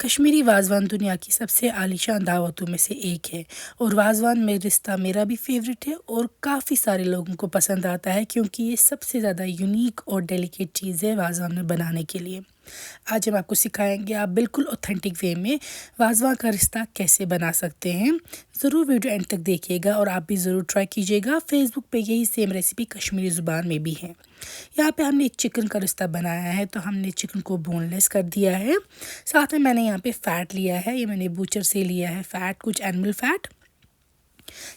कश्मीरी वाज़वान दुनिया की सबसे आलीशान दावतों में से एक है और वाज़वान में रिश्ता मेरा भी फेवरेट है और काफ़ी सारे लोगों को पसंद आता है क्योंकि ये सबसे ज़्यादा यूनिक और डेलिकेट चीज़ है वाज़वान में बनाने के लिए। आज हम आपको सिखाएंगे आप बिल्कुल ऑथेंटिक वे में वाज़वान का रिश्ता कैसे बना सकते हैं। ज़रूर वीडियो एंड तक देखिएगा और आप भी ज़रूर ट्राई कीजिएगा। फेसबुक पे यही सेम रेसिपी कश्मीरी ज़ुबान में भी है। यहाँ पे हमने एक चिकन का रिश्ता बनाया है, तो हमने चिकन को बोनलेस कर दिया है। साथ में मैंने यहाँ पे फ़ैट लिया है, ये मैंने बूचर से लिया है फ़ैट, कुछ एनिमल फ़ैट।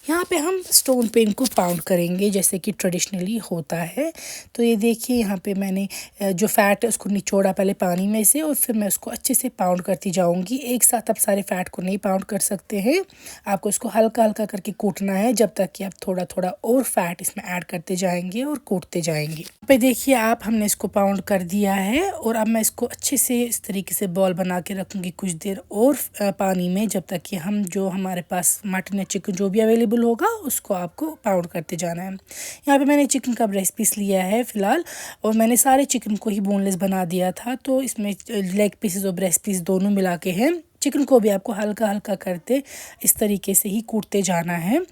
यहाँ पे हम स्टोन पे इनको पाउंड करेंगे जैसे कि ट्रेडिशनली होता है। तो ये देखिए यहाँ पे मैंने जो फ़ैट है उसको निचोड़ा पहले पानी में से और फिर मैं उसको अच्छे से पाउंड करती जाऊँगी। एक साथ आप सारे फ़ैट को नहीं पाउंड कर सकते हैं, आपको इसको हल्का हल्का करके कूटना है जब तक कि आप थोड़ा थोड़ा और फ़ैट इसमें ऐड करते जाएंगे और कूटते जाएंगे। यहाँ पे देखिए आप, हमने इसको पाउंड कर दिया है और अब मैं इसको अच्छे से इस तरीके से बॉल बना के रखूँगी कुछ देर और पानी में, जब तक कि हम जो हमारे पास मटन या चिकन जो भी अवेलेबल होगा उसको आपको पाउंड करते जाना है। यहाँ पे मैंने चिकन का ब्रेस्ट पीस लिया है फ़िलहाल, और मैंने सारे चिकन को ही बोनलेस बना दिया था, तो इसमें लेग पीसेस और ब्रेस्ट पीस दोनों मिला के हैं। चिकन को भी आपको हल्का हल्का करते इस तरीके से ही कूटते जाना है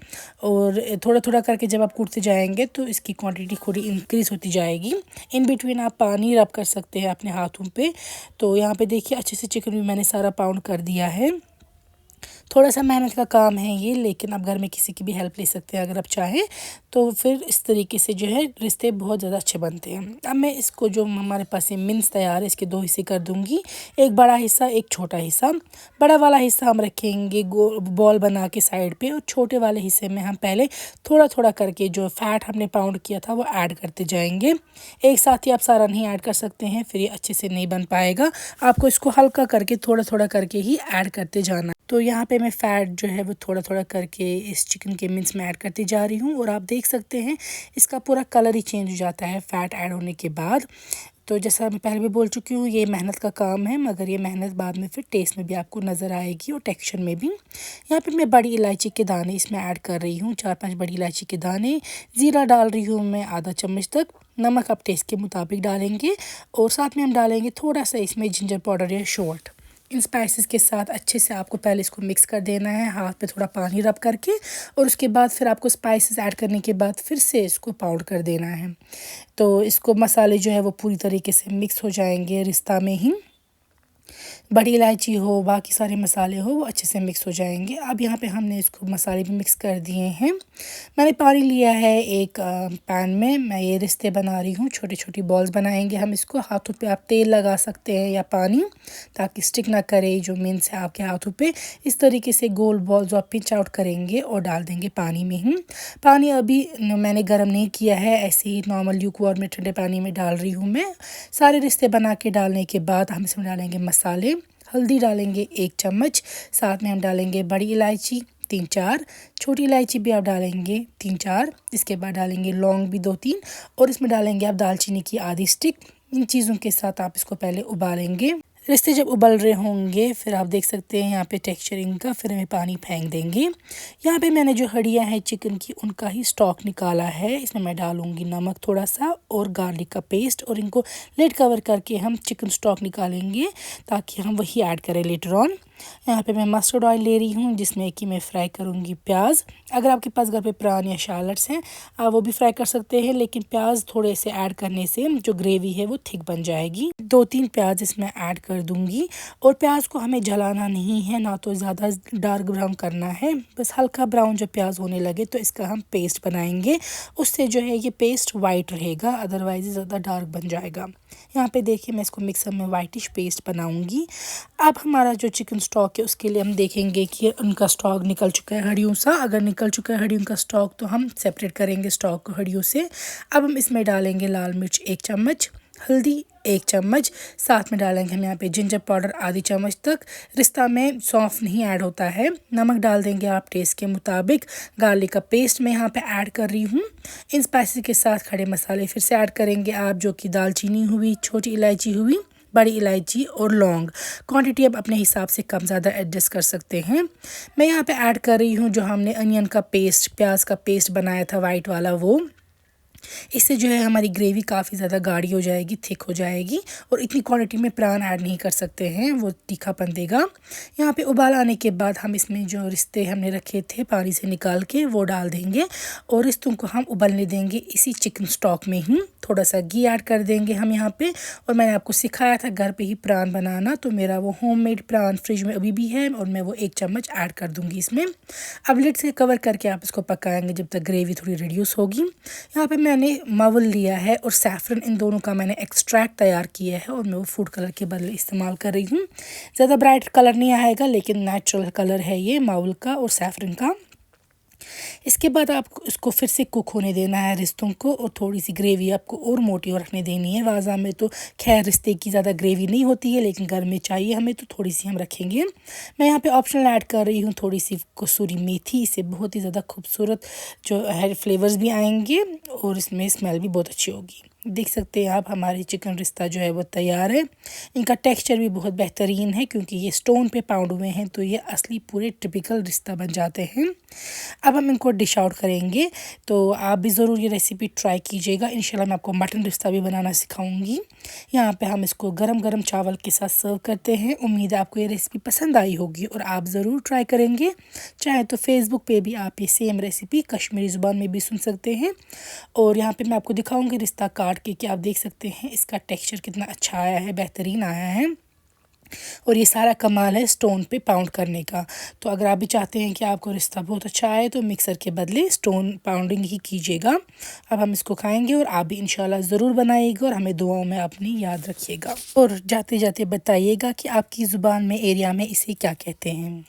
और थोड़ा थोड़ा करके जब आप कूटते जाएंगे तो इसकी क्वांटिटी थोड़ी इंक्रीज़ होती जाएगी। इन बिटवीन आप पानी रब कर सकते हैं अपने हाथों पे। तो यहाँ पे देखिए अच्छे से चिकन भी मैंने सारा पाउंड कर दिया है। थोड़ा सा मेहनत का काम है ये, लेकिन आप घर में किसी की भी हेल्प ले सकते हैं अगर आप चाहें, तो फिर इस तरीके से जो है रिश्ते बहुत ज़्यादा अच्छे बनते हैं। अब मैं इसको जो हमारे पास ये मिन्स तैयार है इसके 2 हिस्से कर दूंगी, एक बड़ा हिस्सा एक छोटा हिस्सा। बड़ा वाला हिस्सा हम रखेंगे बॉल बना के साइड पे, और छोटे वाले हिस्से में हम पहले थोड़ा थोड़ा करके जो फ़ैट हमने पाउंड किया था वो ऐड करते जाएंगे। एक साथ ही आप सारा नहीं ऐड कर सकते हैं, फिर ये अच्छे से नहीं बन पाएगा। आपको इसको हल्का करके थोड़ा थोड़ा करके ही ऐड करते जाना। तो यहाँ पे मैं फ़ैट जो है वो थोड़ा थोड़ा करके इस चिकन के मिन्स में ऐड करती जा रही हूँ, और आप देख सकते हैं इसका पूरा कलर ही चेंज हो जाता है फ़ैट ऐड होने के बाद। तो जैसा मैं पहले भी बोल चुकी हूँ, ये मेहनत का काम है, मगर ये मेहनत बाद में फिर टेस्ट में भी आपको नज़र आएगी और टेक्सचर में भी। यहाँ पे मैं बड़ी इलायची के दाने इसमें ऐड कर रही हूँ, 4-5 बड़ी इलायची के दाने। ज़ीरा डाल रही हूँ मैं आधा चम्मच तक। नमक आप टेस्ट के मुताबिक डालेंगे, और साथ में हम डालेंगे थोड़ा सा इसमें जिंजर पाउडर या शॉल्ट। इन स्पाइसेस के साथ अच्छे से आपको पहले इसको मिक्स कर देना है हाथ पे थोड़ा पानी रब करके, और उसके बाद फिर आपको स्पाइसेस ऐड करने के बाद फिर से इसको पाउडर कर देना है। तो इसको मसाले जो है वो पूरी तरीके से मिक्स हो जाएंगे रिश्ता में ही। बड़ी इलायची हो, बाकी सारे मसाले हो, वो अच्छे से मिक्स हो जाएंगे। अब यहाँ पे हमने इसको मसाले भी मिक्स कर दिए हैं। मैंने पानी लिया है एक पैन में, मैं ये रिश्ते बना रही हूँ, छोटी छोटी बॉल्स बनाएंगे हम इसको। हाथों पे आप तेल लगा सकते हैं या पानी, ताकि स्टिक ना करे जो मीन्स है आपके हाथों पे। इस तरीके से गोल बॉल जो आप पिंच आउट करेंगे और डाल देंगे पानी में ही। पानी अभी मैंने गर्म नहीं किया है, ऐसे ही नॉर्मल ल्यूकवार्म में ठंडे पानी में डाल रही हूँ मैं। सारे रिश्ते बना के डालने के बाद हम इसमें डालेंगे मसाले। हल्दी डालेंगे 1 चम्मच, साथ में हम डालेंगे बड़ी इलायची 3-4, छोटी इलायची भी आप डालेंगे 3-4। इसके बाद डालेंगे लौंग भी 2-3, और इसमें डालेंगे आप दालचीनी की आधी स्टिक। इन चीज़ों के साथ आप इसको पहले उबालेंगे। रिश्ते जब उबल रहे होंगे फिर आप देख सकते हैं यहाँ पे टेक्सचरिंग का, फिर हमें पानी फेंक देंगे। यहाँ पे मैंने जो हड्डियाँ हैं चिकन की उनका ही स्टॉक निकाला है, इसमें मैं डालूंगी नमक थोड़ा सा और गार्लिक का पेस्ट, और इनको लिड कवर करके हम चिकन स्टॉक निकालेंगे ताकि हम वही ऐड करें लेटर ऑन। यहाँ पे मैं मस्टर्ड ऑयल ले रही हूँ जिसमें कि मैं फ्राई करूँगी प्याज। अगर आपके पास घर पे प्रान या शालट्स हैं आप वो भी फ्राई कर सकते हैं, लेकिन प्याज थोड़े से ऐड करने से जो ग्रेवी है वो थिक बन जाएगी। 2-3 प्याज इसमें ऐड कर दूँगी, और प्याज को हमें जलाना नहीं है, ना तो ज़्यादा डार्क ब्राउन करना है, बस हल्का ब्राउन जब प्याज होने लगे तो इसका हम पेस्ट बनाएंगे। उससे जो है ये पेस्ट वाइट रहेगा, अदरवाइज ज़्यादा डार्क बन जाएगा। यहाँ पे देखिए मैं इसको मिक्सर में वाइटिश पेस्ट बनाऊँगी। अब हमारा जो चिकन स्टॉक है उसके लिए हम देखेंगे कि उनका स्टॉक निकल चुका है हड्डियों सा। अगर निकल चुका है हड्डियों का स्टॉक तो हम सेपरेट करेंगे स्टॉक को हड्डियों से। अब हम इसमें डालेंगे लाल मिर्च 1 चम्मच, हल्दी 1 चम्मच, साथ में डालेंगे हम यहाँ पे जिंजर पाउडर आधी चम्मच तक। रिश्ता में सौंफ नहीं ऐड होता है। नमक डाल देंगे आप टेस्ट के मुताबिक। गार्लिक का पेस्ट मैं यहाँ पे ऐड कर रही हूँ। इन स्पाइसेस के साथ खड़े मसाले फिर से ऐड करेंगे आप, जो कि दालचीनी हुई, छोटी इलायची हुई, बड़ी इलायची और लौंग। क्वांटिटी आप अपने हिसाब से कम ज़्यादा एडजस्ट कर सकते हैं। मैं यहाँ पे ऐड कर रही हूँ जो हमने अनियन का पेस्ट, प्याज का पेस्ट बनाया था वाइट वाला, वो इससे जो है हमारी ग्रेवी काफ़ी ज़्यादा गाढ़ी हो जाएगी, थिक हो जाएगी और इतनी क्वांटिटी में प्रान ऐड नहीं कर सकते हैं, वो तीखापन देगा। यहाँ पे उबाल आने के बाद हम इसमें जो रिश्ते हमने रखे थे पानी से निकाल के वो डाल देंगे और रिश्तों को हम उबलने देंगे इसी चिकन स्टॉक में ही। थोड़ा सा घी ऐड कर देंगे हम यहाँ पे। और मैंने आपको सिखाया था घर पे ही प्रान बनाना, तो मेरा वो होममेड प्रान फ्रिज में अभी भी है और मैं वो 1 चम्मच ऐड कर दूँगी इसमें। अब लिड से कवर करके आप इसको पकाएंगे जब तक ग्रेवी थोड़ी रिड्यूस होगी। यहाँ पे मैंने मावल लिया है और सैफरन, इन दोनों का मैंने एक्सट्रैक्ट तैयार किया है और मैं वो फूड कलर के बदले इस्तेमाल कर रही हूँ। ज़्यादा ब्राइट कलर नहीं आएगा लेकिन नेचुरल कलर है ये मावल का और सैफरन का। इसके बाद आपको इसको फिर से कुक होने देना है रिश्तों को और थोड़ी सी ग्रेवी आपको और मोटी और रखने देनी है। वाज़ा में तो खैर रिश्ते की ज़्यादा ग्रेवी नहीं होती है लेकिन घर में चाहिए हमें तो थोड़ी सी हम रखेंगे। मैं यहाँ पे ऑप्शनल ऐड कर रही हूँ थोड़ी सी कसूरी मेथी, इससे बहुत ही ज़्यादा खूबसूरत जो है फ्लेवर्स भी आएंगे और इसमें स्मेल भी बहुत अच्छी होगी। देख सकते हैं आप हमारे चिकन रिश्ता जो है वो तैयार है। इनका टेक्सचर भी बहुत बेहतरीन है क्योंकि ये स्टोन पे पाउंड हुए हैं तो ये असली पूरे टिपिकल रिश्ता बन जाते हैं। अब हम इनको डिश आउट करेंगे, तो आप भी ज़रूर ये रेसिपी ट्राई कीजिएगा। इंशाल्लाह मैं आपको मटन रिश्ता भी बनाना सिखाऊंगी। यहाँ पे हम इसको गरम गरम चावल के साथ सर्व करते हैं। उम्मीद है आपको ये रेसिपी पसंद आई होगी और आप ज़रूर ट्राई करेंगे। चाहे तो फेसबुक पे भी आप ये सेम रेसिपी कश्मीरी ज़ुबान में भी सुन सकते हैं। और यहाँ पे मैं आपको दिखाऊंगी रिश्ता काट के कि आप देख सकते हैं इसका टेक्सचर कितना अच्छा आया है, बेहतरीन आया है। और ये सारा कमाल है स्टोन पे पाउंड करने का। तो अगर आप भी चाहते हैं कि आपको रिश्ता बहुत अच्छा आए तो मिक्सर के बदले स्टोन पाउंडिंग ही कीजिएगा। अब हम इसको खाएंगे और आप भी इंशाल्लाह ज़रूर बनाइएगा और हमें दुआओं में अपनी याद रखिएगा। और जाते जाते बताइएगा कि आपकी ज़ुबान में, एरिया में इसे क्या कहते हैं।